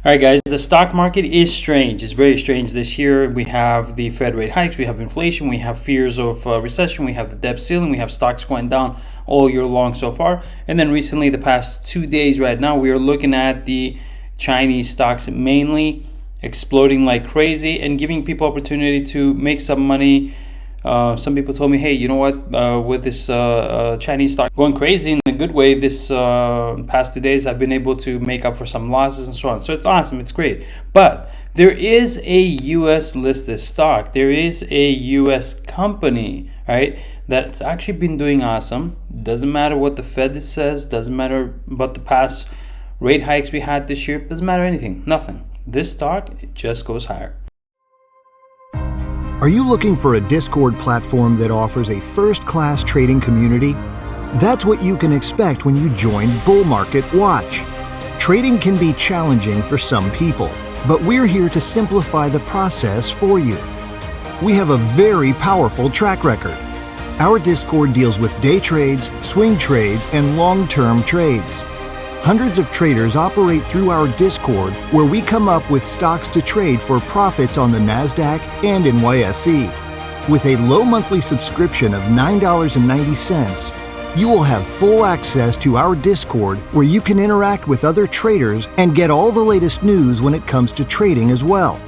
All right, guys, the stock market is strange. It's very strange this year. We have the Fed rate hikes, we have inflation, we have fears of recession, we have the debt ceiling, we have stocks going down all year long so far. And then recently, the past 2 days right now, we are looking at the Chinese stocks mainly exploding like crazy and giving people opportunity to make some money. Some people told me, hey, you know what, with this Chinese stock going crazy in a good way this past 2 days, I've been able to make up for some losses and so on. So it's awesome. It's great. But there is a U.S. listed stock. There is a U.S. company, right, that's actually been doing awesome. Doesn't matter what the Fed says. Doesn't matter about the past rate hikes we had this year. Doesn't matter anything. Nothing. This stock, it just goes higher. Are you looking for a Discord platform that offers a first-class trading community? That's what you can expect when you join Bull Market Watch. Trading can be challenging for some people, but we're here to simplify the process for you. We have a very powerful track record. Our Discord deals with day trades, swing trades, and long-term trades. Hundreds of traders operate through our Discord, where we come up with stocks to trade for profits on the NASDAQ and NYSE. With a low monthly subscription of $9.90, you will have full access to our Discord, where you can interact with other traders and get all the latest news when it comes to trading as well.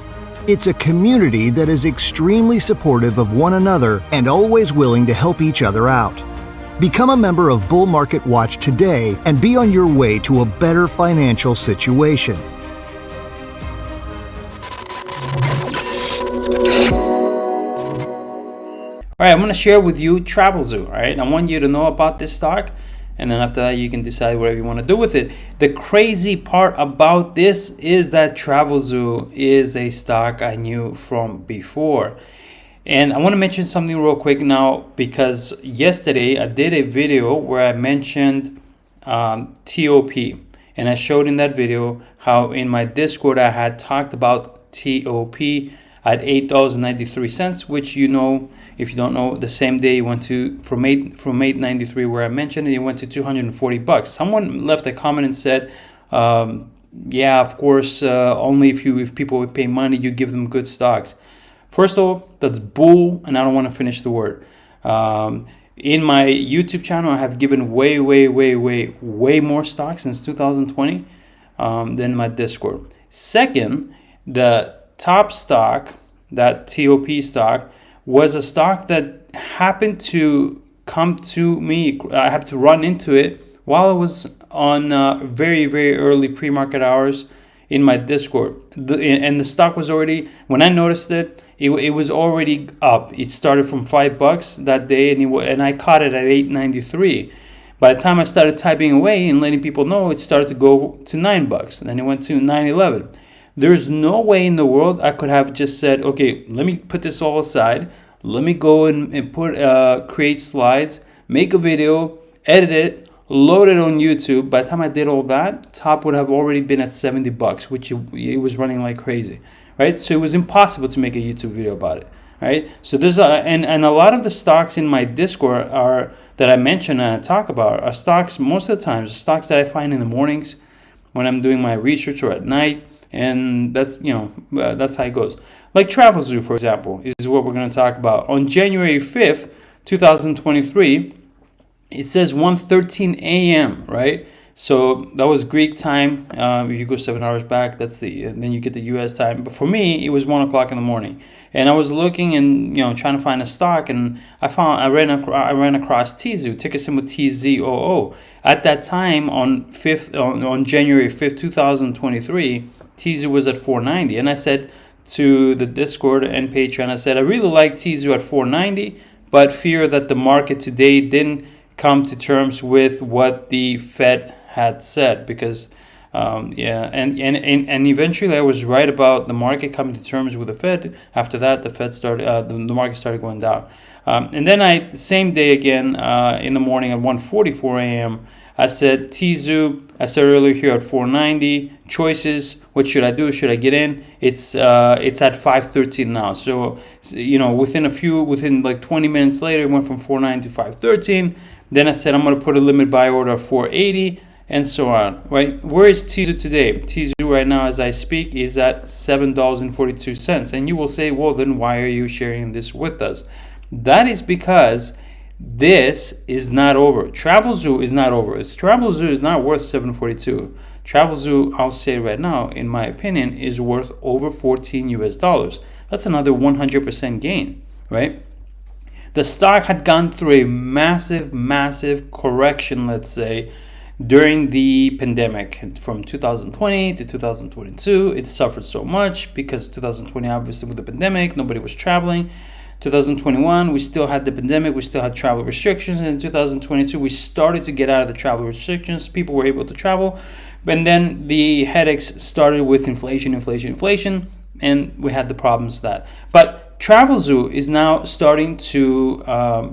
It's a community that is extremely supportive of one another and always willing to help each other out. Become a member of Bull Market Watch today and be on your way to a better financial situation. All right, I'm going to share with you Travelzoo. All right, I want you to know about this stock, and then after that, you can decide whatever you want to do with it. The crazy part about this is that Travelzoo is a stock I knew from before. And I want to mention something real quick now, because yesterday I did a video where I mentioned TOP. And I showed in that video how in my Discord I had talked about TOP at $8.93, which, you know, if you don't know, the same day it went to from $8.93 where I mentioned it, it went to $240. Someone left a comment and said, yeah, of course, only if people would pay money, you give them good stocks. First of all, that's bull, and I don't want to finish the word. In my YouTube channel, I have given way more stocks since 2020 than my Discord. Second, the top stock, that TOP stock, was a stock that happened to come to me. I had to run into it while I was on very early pre-market hours in my Discord. And the stock was already, when I noticed it, it was already up. It started from $5 that day, and I caught it at $8.93. By the time I started typing away and letting people know, it started to go to $9, and then it went to $9.11. There's no way in the world I could have just said, okay, let me put this all aside. Let me go and put create slides, make a video, edit it, load it on YouTube. By the time I did all that, top would have already been at $70, which it was running like crazy, right? So it was impossible to make a YouTube video about it, right? So there's and a lot of the stocks in my Discord are that I mention and I talk about are stocks, most of the times stocks that I find in the mornings when I'm doing my research, or at night, and that's, you know, that's how it goes. Like Travelzoo, for example, is what we're going to talk about. On January 5th, 2023, it says 1:13 a.m., right? So that was Greek time. If you go 7 hours back, that's then you get the U.S. time. But for me, it was 1 o'clock in the morning, and I was looking and, you know, trying to find a stock, and I ran across TZOO, ticker symbol TZOO. At that time, on January 5th, 2023, TZOO was at 490, and I said to the Discord and Patreon, I said I really like TZOO at 490, but fear that the market today didn't come to terms with what the Fed had said, because and eventually I was right about the market coming to terms with the Fed. After that, the Fed started the market started going down, and then same day again in the morning at 1:44 a.m. I said TZOO. I said earlier here at 490 choices. What should I do? Should I get in? It's at 513 now. So, you know, within like 20 minutes later, it went from 490 to 513. Then I said I'm going to put a limit buy order of 480, and so on, right? Where is TZOO today? TZOO right now, as I speak, is at $7.42. And you will say, well, then why are you sharing this with us? That is because this is not over. Travelzoo is not over. Travelzoo is not worth $7.42. Travelzoo, I'll say right now, in my opinion, is worth over $14 US. That's another 100% gain, right? The stock had gone through a massive correction, let's say, during the pandemic from 2020 to 2022. It suffered so much because 2020, obviously, with the pandemic, nobody was traveling. 2021, we still had the pandemic, we still had travel restrictions, and in 2022, we started to get out of the travel restrictions. People were able to travel, and then the headaches started with inflation, and we had the problems that. But Travelzoo is now starting to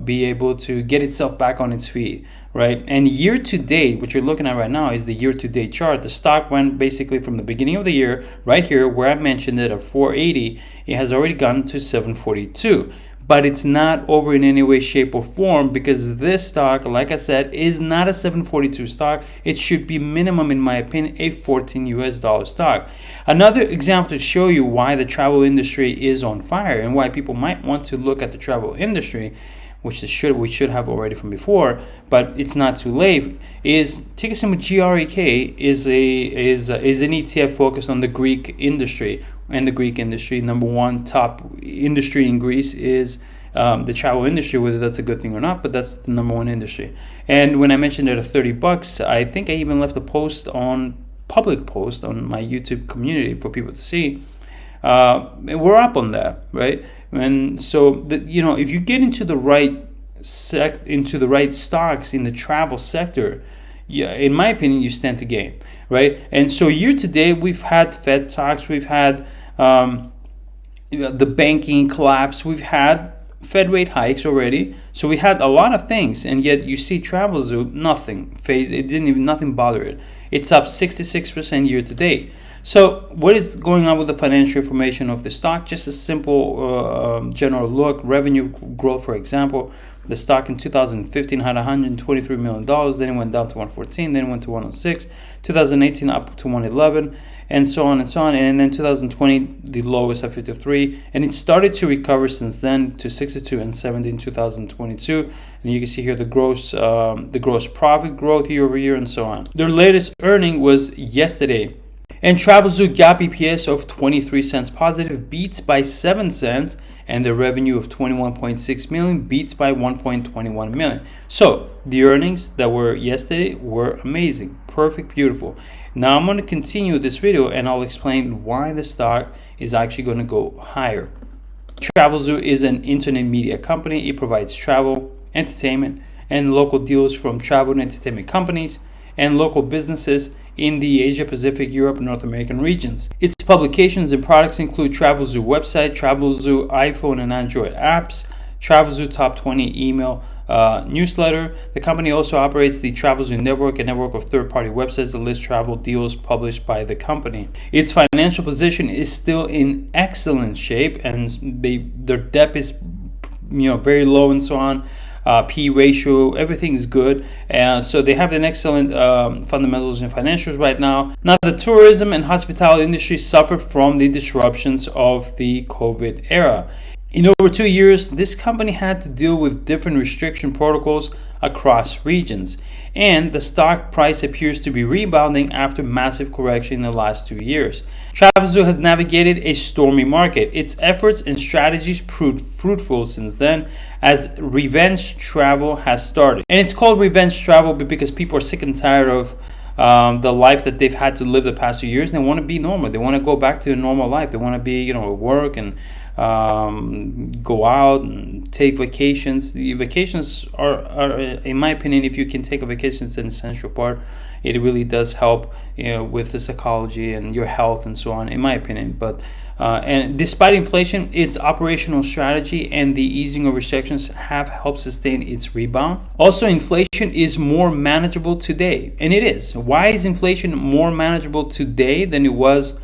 be able to get itself back on its feet, right? And year to date, what you're looking at right now is the year to date chart. The stock went basically from the beginning of the year, right here, where I mentioned it at 480, it has already gone to 742. But it's not over in any way, shape, or form, because this stock, like I said, is not a 742 stock. It should be minimum, in my opinion, a $14 stock. Another example to show you why the travel industry is on fire and why people might want to look at the travel industry, which we should have already from before, but it's not too late, is ticker symbol GREK is an ETF focused on the Greek industry. And the Greek industry, number one top industry in Greece is the travel industry, whether that's a good thing or not, but that's the number one industry. And when I mentioned it at $30, I think I even left a public post on my YouTube community for people to see. We're up on that, right? And so, if you get into the right stocks in the travel sector, yeah, in my opinion, you stand to gain, right? And so year to date, we've had Fed talks, we've had the banking collapse, we've had Fed rate hikes already. So we had a lot of things, and yet you see Travelzoo, nothing bothered it. It's up 66% year to date. So what is going on with the financial information of the stock? Just a simple general look. Revenue growth, for example, the stock in 2015 had $123 million, then it went down to 114, then it went to 106, 2018 up to 111, and so on and so on. And then 2020, the lowest at 53, and it started to recover since then to 62 and 70 in 2022. And you can see here the gross profit growth year over year and so on. Their latest earning was yesterday. And Travelzoo GAAP EPS of 23 cents positive beats by 7 cents, and the revenue of 21.6 million beats by 1.21 million. So the earnings that were yesterday were amazing, perfect, beautiful. Now I'm going to continue this video and I'll explain why the stock is actually going to go higher. Travelzoo is an internet media company. It provides travel, entertainment, and local deals from travel and entertainment companies and local businesses in the Asia Pacific, Europe, and North American regions. Its publications and products include Travelzoo website, Travelzoo iPhone and Android apps, Travelzoo Top 20 email newsletter. The company also operates the Travelzoo Network, a network of third-party websites that list travel deals published by the company. Its financial position is still in excellent shape, and their debt is very low and so on. P ratio, everything is good. So they have an excellent fundamentals and financials right now. Now, the tourism and hospitality industry suffered from the disruptions of the COVID era. In over 2 years, this company had to deal with different restriction protocols across regions, and the stock price appears to be rebounding after massive correction in the last 2 years. Travelzoo has navigated a stormy market. Its efforts and strategies proved fruitful since then, as revenge travel has started. And it's called revenge travel because people are sick and tired of the life that they've had to live the past 2 years, and they want to be normal. They want to go back to a normal life. They want to be, work and go out and take vacations. The vacations are, in my opinion, if you can take a vacation, it's an essential part. It really does help, with the psychology and your health and so on, in my opinion. But and despite inflation, its operational strategy and the easing of restrictions have helped sustain its rebound. Also, inflation is more manageable today, and it is. Why is inflation more manageable today than it was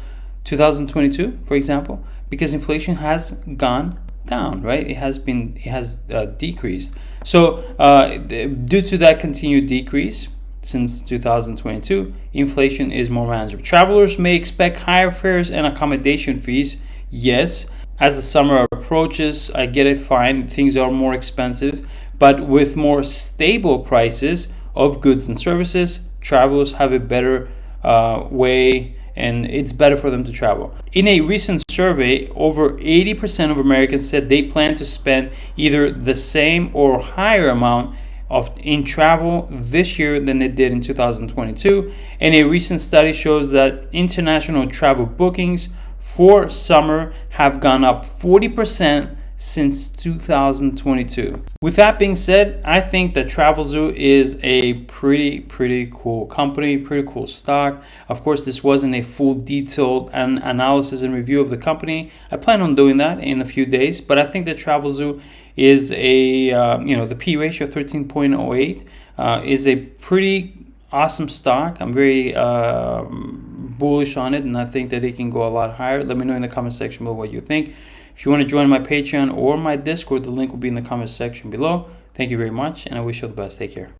2022, for example? Because inflation has gone down, right? It has decreased. So due to that continued decrease, since 2022, inflation is more manageable. Travelers may expect higher fares and accommodation fees. Yes, as the summer approaches, I get it, fine, things are more expensive, but with more stable prices of goods and services, travelers have a better way, and it's better for them to travel. In a recent survey, over 80% of Americans said they plan to spend either the same or higher amount in travel this year than they did in 2022. And a recent study shows that international travel bookings for summer have gone up 40% since 2022. With that being said, I think that Travelzoo is a pretty cool company, pretty cool stock. Of course, this wasn't a full detailed analysis and review of the company. I plan on doing that in a few days, but I think that Travelzoo is the P ratio 13.08 is a pretty awesome stock. I'm very bullish on it, and I think that it can go a lot higher. Let me know in the comment section below what you think. If you want to join my Patreon or my Discord, the link will be in the comment section below. Thank you very much, and I wish you all the best. Take care.